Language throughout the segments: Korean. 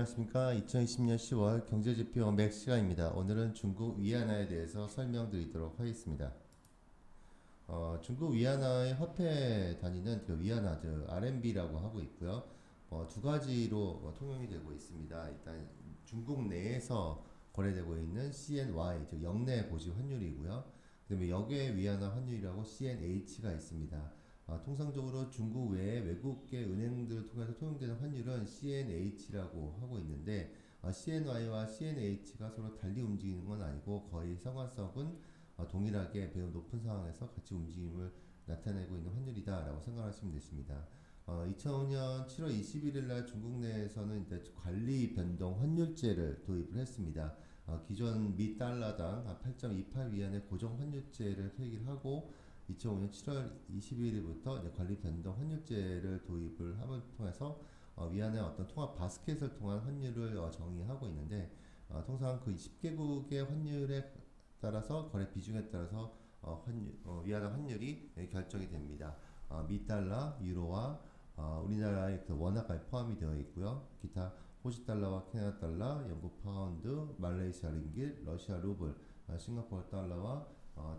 안녕하십니까. 2020년 10월 경제지표 맥 시간입니다. 오늘은 중국 위안화에 대해서 설명드리도록 하겠습니다. 중국 위안화의 화폐 단위는 그 위안화, 즉 RMB라고 하고 있고요. 두 가지로 통용이 되고 있습니다. 일단 중국 내에서 거래되고 있는 CNY, 즉 영내 고시 환율이고요. 그다음에 역외 위안화 환율이라고 CNH가 있습니다. 통상적으로 중국 외에 외국계 은행들을 통해서 통용되는 환율은 CNH라고 하고 있는데 CNY와 CNH가 서로 달리 움직이는 건 아니고 거의 상관성은 동일하게 매우 높은 상황에서 같이 움직임을 나타내고 있는 환율이다라고 생각하시면 되십니다. 2005년 7월 21일 날 중국 내에서는 이제 관리 변동 환율제를 도입을 했습니다. 기존 미 달러당 8.28위안의 고정 환율제를 폐기를 하고 2005년 7월 21일부터 관리 변동 환율제를 도입을 함을 통해서 위안의 어떤 통합 바스켓을 통한 환율을 정의하고 있는데 통상 그 10개국의 환율에 따라서 거래 비중에 따라서 위안화 환율이 결정이 됩니다. 미 달러, 유로와 우리나라의 그 원화가 포함이 되어 있고요. 기타 호주 달러와 캐나다 달러, 영국 파운드, 말레이시아 링깃, 러시아 루블, 싱가포르 달러와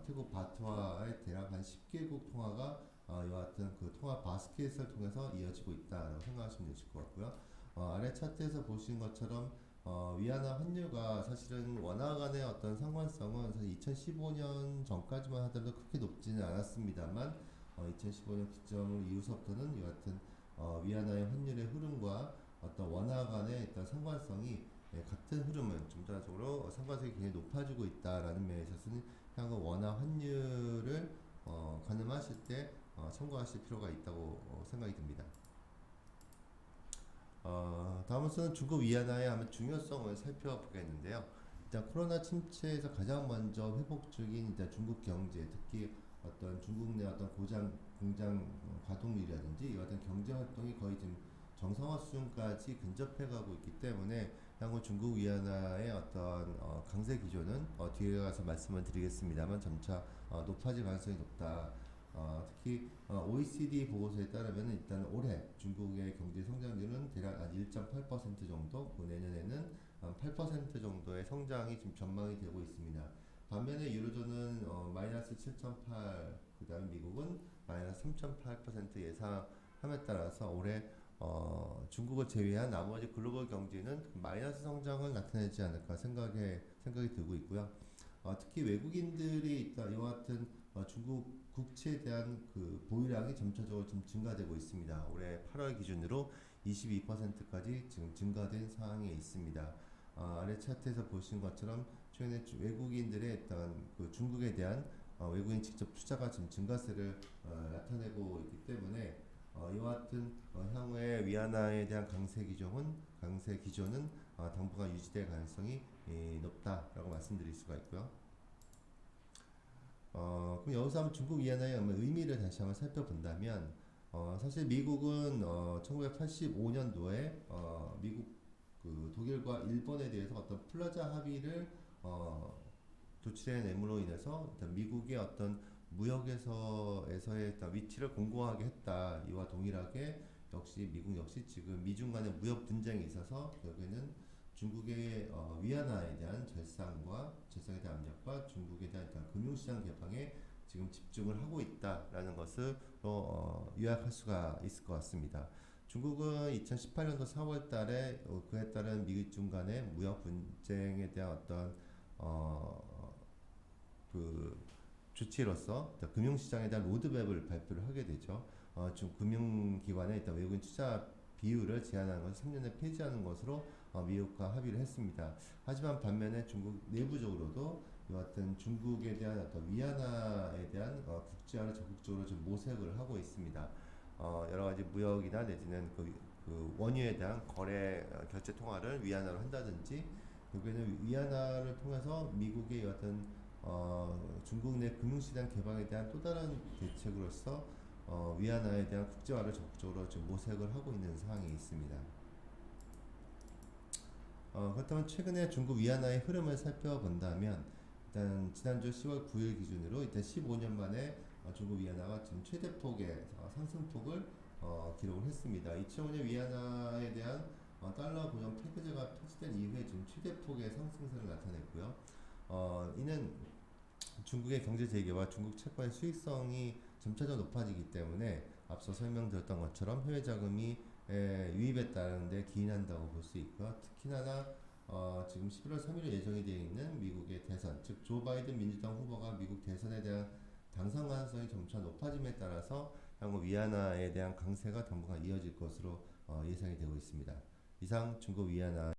태국 바트와의 대략 한 10개국 통화가 이와 같은 그 통화 바스켓을 통해서 이어지고 있다라고 생각하시면 되실 것 같고요. 아래 차트에서 보신 것처럼 위안화 환율과 사실은 원화 간의 어떤 상관성은 사실 2015년 전까지만 하더라도 그렇게 높지는 않았습니다만 2015년 기점 이후서부터는 이와 같은 위안화의 환율의 흐름과 어떤 원화 간의 일단 상관성이 같은 흐름은 점차적으로 상관성이 굉장히 높아지고 있다라는 면에 있어서는 향후 원화 환율을 가늠하실 때 참고하실 필요가 있다고 생각이 듭니다. 다음으로는 중국 위안화의 한번 중요성을 살펴보겠는데요. 일단 코로나 침체에서 가장 먼저 회복 중인 일단 중국 경제, 특히 어떤 중국 내 어떤 공장 가동률이라든지 이 같은 경제 활동이 거의 지금 정상화 수준까지 근접해가고 있기 때문에 향후 중국 위안화의 어떤 강세 기조는 뒤에 가서 말씀을 드리겠습니다만 점차 높아질 가능성이 높다. 특히 OECD 보고서에 따르면 일단 올해 중국의 경제 성장률은 대략 한 1.8% 정도, 내년에는 한 8% 정도의 성장이 지금 전망이 되고 있습니다. 반면에 유로존은 마이너스 7.8, 그 다음에 미국은 마이너스 3.8% 예상함에 따라서 올해 중국을 제외한 나머지 글로벌 경제는 마이너스 성장을 나타내지 않을까 생각이 들고 있고요. 특히 외국인들이 있다 이와 같은 중국 국채에 대한 그 보유량이 점차적으로 좀 증가되고 있습니다. 올해 8월 기준으로 22%까지 지금 증가된 상황에 있습니다. 아래 차트에서 보신 것처럼 최근에 외국인들의 일단 그 중국에 대한 외국인 직접 투자가 지금 증가세를 나타내고 있기 때문에 이와 같은 향후에 위안화에 대한 강세 기조는 당분간 유지될 가능성이 높다라고 말씀드릴 수가 있고요. 그럼 여기서 한번 중국 위안화의 의미를 다시 한번 살펴본다면 사실 미국은 1985년도에 미국 그 독일과 일본에 대해서 어떤 플라자 합의를 조치해냄으로 인해서 일단 미국의 어떤 무역에서의 일단 위치를 공고하게 했다. 이와 동일하게 역시 미국 역시 지금 미중 간의 무역 분쟁이 있어서 결국에는 중국의 위안화에 대한 절상에 대한 압력과 중국에 대한 일단 금융시장 개방에 지금 집중을 하고 있다라는 것을 요약할 수가 있을 것 같습니다. 중국은 2018년도 4월 달에 그에 따른 미중 간의 무역 분쟁에 대한 어떤 그 조치로서 금융시장에 대한 로드맵을 발표를 하게 되죠. 좀 금융기관에 일단 외국인 투자 비율을 제한하는 것을 3년에 폐지하는 것으로 미국과 합의를 했습니다. 하지만 반면에 중국 내부적으로도 이와 같은 중국에 대한 어떤 위안화에 대한 국제화를 적극적으로 좀 모색을 하고 있습니다. 여러 가지 무역이나 내지는 그 원유에 대한 거래 결제 통화를 위안화로 한다든지 결국에는 위안화를 통해서 미국의 어떤 중국 내 금융시장 개방에 대한 또 다른 대책으로서 위안화에 대한 국제화를 적극적으로 좀 모색을 하고 있는 상황이 있습니다. 그렇다면 최근에 중국 위안화의 흐름을 살펴본다면 일단 지난주 10월 9일 기준으로 일단 15년 만에 중국 위안화가 지금 최대폭의 상승폭을 기록을 했습니다. 2005년 위안화에 대한 달러 고정 패키지가 폐지된 이후에 지금 최대폭의 상승세를 나타냈고요. 이는 중국의 경제 재개와 중국 채권의 수익성이 점차적으로 높아지기 때문에 앞서 설명드렸던 것처럼 해외 자금이 유입에 따른데 기인한다고 볼 수 있고요. 특히나 지금 11월 3일에 예정이 되어 있는 미국의 대선, 즉 조 바이든 민주당 후보가 미국 대선에 대한 당선 가능성이 점차 높아짐에 따라서 향후 위안화에 대한 강세가 당분간 이어질 것으로 예상이 되고 있습니다. 이상 중국 위안화